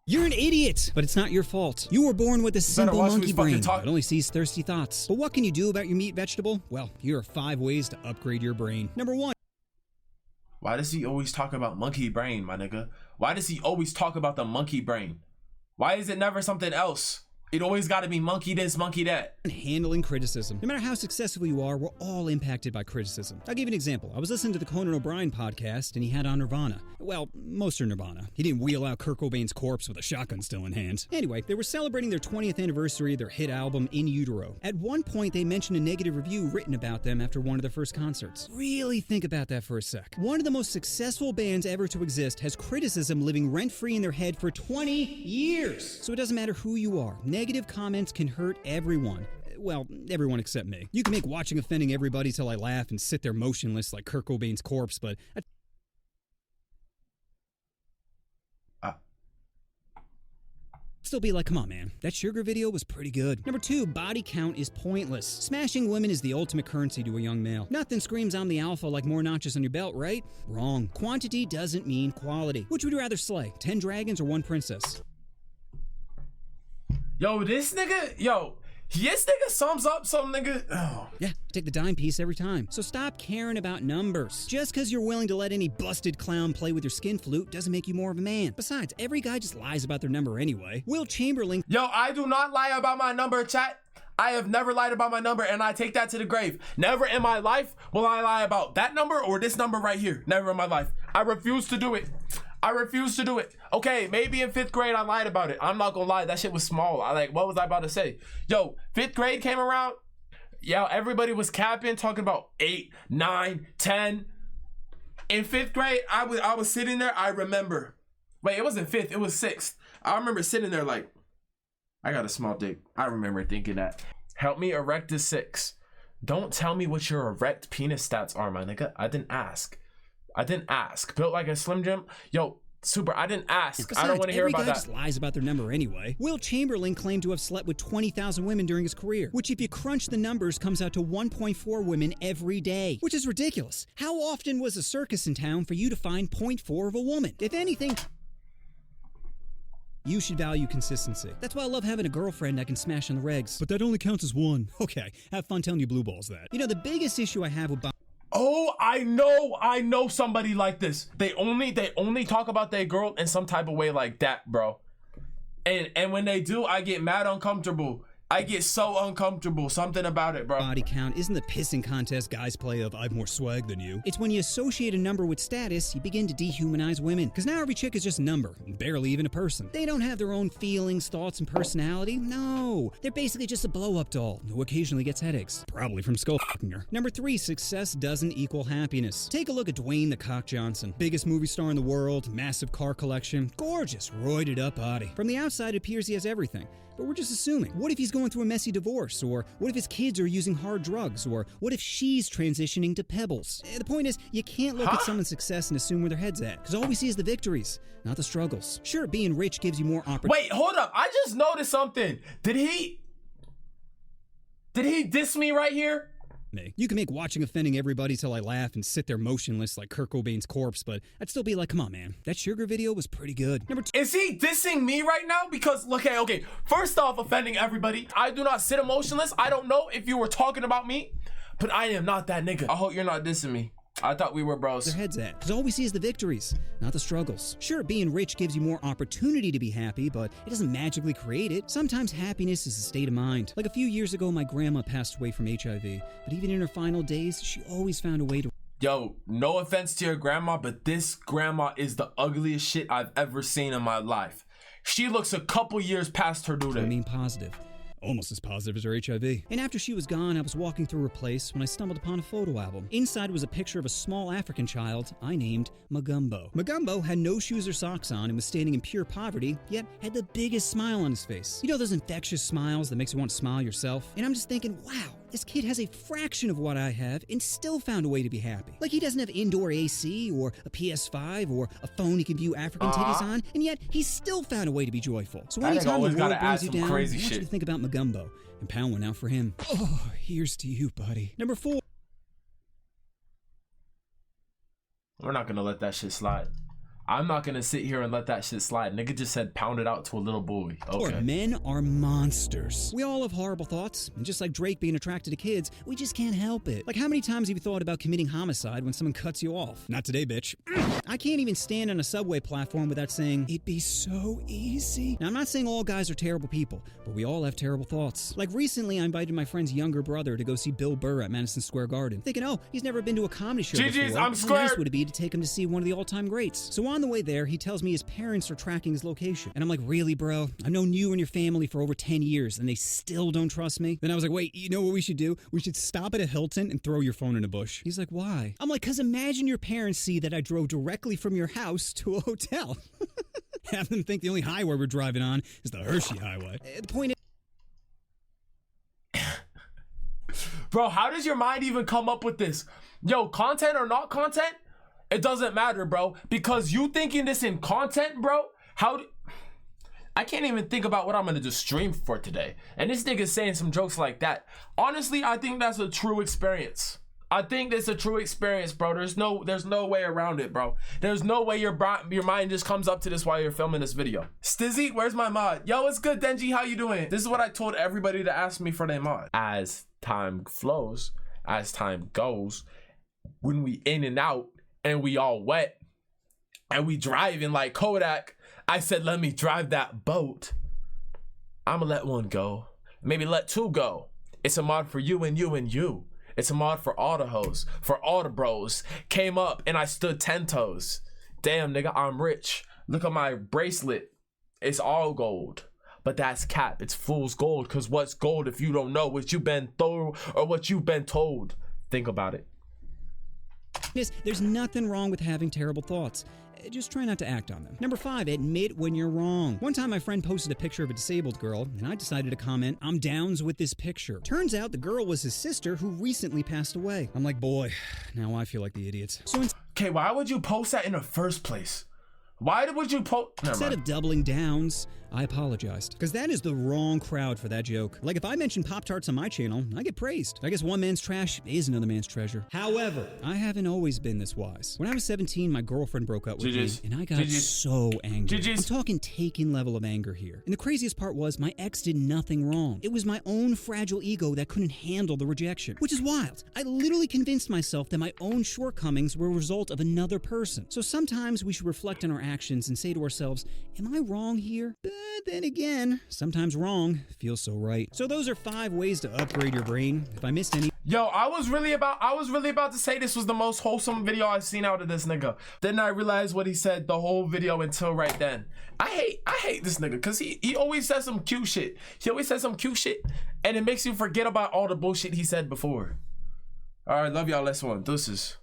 You're an idiot, but it's not your fault. You were born with a simple monkey brain that only sees thirsty thoughts. But what can you do about your meat vegetable? Well, here are 5 ways to upgrade your brain. Number 1. Why does he always talk about monkey brain, my nigga? Why does he always talk about the monkey brain? Why is it never something else? It always got to be monkey this, monkey that. Handling criticism. No matter how successful you are, we're all impacted by criticism. I'll give you an example. I was listening to the Conan O'Brien podcast, and he had on Nirvana. Well, most are Nirvana. He didn't wheel out Kurt Cobain's corpse with a shotgun still in hand. Anyway, they were celebrating their 20th anniversary of their hit album, In Utero. At one point, they mentioned a negative review written about them after one of their first concerts. Really think about that for a sec. One of the most successful bands ever to exist has criticism living rent-free in their head for 20 years. So it doesn't matter who you are. Negative comments can hurt everyone. Well, everyone except me. You can make watching offending everybody till I laugh and sit there motionless like Kurt Cobain's corpse, but still be like, come on, man. That sugar video was pretty good. Number 2, body count is pointless. Smashing women is the ultimate currency to a young male. Nothing screams I'm the alpha like more notches on your belt, right? Wrong. Quantity doesn't mean quality. Which would you rather slay, 10 dragons or 1 princess? Yo, this nigga sums up some nigga. Oh. Yeah, take the dime piece every time. So stop caring about numbers. Just because you're willing to let any busted clown play with your skin flute doesn't make you more of a man. Besides, every guy just lies about their number anyway. Will Chamberlain... Yo, I do not lie about my number, chat. I have never lied about my number, and I take that to the grave. Never in my life will I lie about that number or this number right here. Never in my life. I refuse to do it. I refuse to do it. Okay, maybe in 5th grade I lied about it. I'm not gonna lie, that shit was small. What was I about to say? Yo, 5th grade came around. Yo, everybody was capping, talking about 8, 9, 10. In 5th grade, I was sitting there, I remember. Wait, it wasn't 5th, it was 6th. I remember sitting there like, I got a small dick. I remember thinking that. Help me erect a 6. Don't tell me what your erect penis stats are, my nigga. I didn't ask. Built like a Slim Jim. Yo, super, I didn't ask. Besides, I don't want to hear about that. Every guy just lies about their number anyway. Will Chamberlain claimed to have slept with 20,000 women during his career, which if you crunch the numbers comes out to 1.4 women every day, which is ridiculous. How often was a circus in town for you to find 0.4 of a woman? If anything... You should value consistency. That's why I love having a girlfriend I can smash on the regs. But that only counts as 1. Okay, have fun telling you blue balls that. You know, the biggest issue I have with... Oh, I know somebody like this. They only talk about their girl in some type of way like that, bro. And when they do, I get mad uncomfortable. I get so uncomfortable. Something about it, bro. Body count isn't the pissing contest guys play of I've more swag than you. It's when you associate a number with status, you begin to dehumanize women. Because now every chick is just a number, barely even a person. They don't have their own feelings, thoughts, and personality. No, they're basically just a blow-up doll who occasionally gets headaches. Probably from skull fucking her. Number 3, success doesn't equal happiness. Take a look at Dwayne the Cock Johnson. Biggest movie star in the world, massive car collection, gorgeous, roided up body. From the outside, it appears he has everything. But we're just assuming. What if he's going through a messy divorce? Or what if his kids are using hard drugs? Or what if she's transitioning to Pebbles? The point is, you can't look at someone's success and assume where their head's at. Because all we see is the victories, not the struggles. Sure, being rich gives you more opportunity. Wait, hold up. I just noticed something. Did he diss me right here? You can make watching offending everybody till I laugh and sit there motionless like Kurt Cobain's corpse, but I'd still be like, come on, man. That sugar video was pretty good. Number 2. Is he dissing me right now? Because, okay. First off, offending everybody. I do not sit emotionless. I don't know if you were talking about me, but I am not that nigga. I hope you're not dissing me. I thought we were bros. Their heads at. Because all we see is the victories, not the struggles. Sure, being rich gives you more opportunity to be happy, but it doesn't magically create it. Sometimes happiness is a state of mind. Like a few years ago, my grandma passed away from HIV, but even in her final days, she always found a way to... Yo, no offense to your grandma, but this grandma is the ugliest shit I've ever seen in my life. She looks a couple years past her due date. Remain positive. Almost as positive as her HIV. And after she was gone, I was walking through her place when I stumbled upon a photo album. Inside was a picture of a small African child I named Magumbo. Magumbo had no shoes or socks on and was standing in pure poverty, yet had the biggest smile on his face. You know those infectious smiles that makes you want to smile yourself? And I'm just thinking, wow, this kid has a fraction of what I have and still found a way to be happy. Like he doesn't have indoor AC or a PS5 or a phone he can view African titties on, and yet he's still found a way to be joyful. So anytime the world brings you down, I want you to think about Magumbo and pound one out for him. Oh, here's to you, buddy. Number 4. We're not gonna let that shit slide. I'm not gonna sit here and let that shit slide. Nigga just said pound it out to a little boy. Okay. Or men are monsters. We all have horrible thoughts, and just like Drake being attracted to kids, we just can't help it. Like, how many times have you thought about committing homicide when someone cuts you off? Not today, bitch. I can't even stand on a subway platform without saying, it'd be so easy. Now, I'm not saying all guys are terrible people, but we all have terrible thoughts. Like, recently I invited my friend's younger brother to go see Bill Burr at Madison Square Garden, thinking, oh, he's never been to a comedy show GG's, before. I'm scared. How nice would it be to take him to see one of the all-time greats? So on the way there, he tells me his parents are tracking his location. And I'm like, really, bro? I've known you and your family for over 10 years, and they still don't trust me? Then I was like, wait, you know what we should do? We should stop at a Hilton and throw your phone in a bush. He's like, why? I'm like, because imagine your parents see that I drove directly from your house to a hotel. Have them think the only highway we're driving on is the Hershey Highway. The point is, bro, how does your mind even come up with this? Yo, content or not content, it doesn't matter, bro. Because you thinking this in content, bro, I can't even think about what I'm gonna just stream for today. And this nigga's saying some jokes like that. Honestly, I think that's a true experience. I think that's a true experience, bro. There's no way around it, bro. There's no way your mind just comes up to this while you're filming this video. Stizzy, where's my mod? Yo, what's good, Denji? How you doing? This is what I told everybody to ask me for their mod. As time flows, as time goes, when we in and out and we all wet and we driving like Kodak, I said, let me drive that boat. I'ma let one go. Maybe let two go. It's a mod for you and you and you. It's a mod for all the hoes, for all the bros. Came up and I stood 10 toes. Damn, nigga, I'm rich. Look at my bracelet. It's all gold. But that's cap. It's fool's gold. Because what's gold if you don't know what you've been through or what you've been told? Think about it. there's nothing wrong with having terrible thoughts. Just try not to act on them. Number 5, admit when you're wrong. One time my friend posted a picture of a disabled girl, and I decided to comment, I'm downs with this picture. Turns out the girl was his sister who recently passed away. I'm like, boy, now I feel like the idiot. So okay, why would you post that in the first place? Why would you post? Instead of doubling downs, I apologized. Because that is the wrong crowd for that joke. Like, if I mention Pop-Tarts on my channel, I get praised. I guess one man's trash is another man's treasure. However, I haven't always been this wise. When I was 17, my girlfriend broke up with me, and I got so angry. I'm talking taking level of anger here. And the craziest part was, my ex did nothing wrong. It was my own fragile ego that couldn't handle the rejection. Which is wild. I literally convinced myself that my own shortcomings were a result of another person. So sometimes we should reflect on our actions and say to ourselves, am I wrong here? But then again, sometimes wrong feels so right. So those are 5 ways to upgrade your brain. If I missed any... Yo, I was really about to say this was the most wholesome video I've seen out of this nigga. Then I realized what he said the whole video until right then. I hate this nigga because he always says some cute shit. He always says some cute shit and it makes you forget about all the bullshit he said before. All right, love y'all. Let's one. Deuces.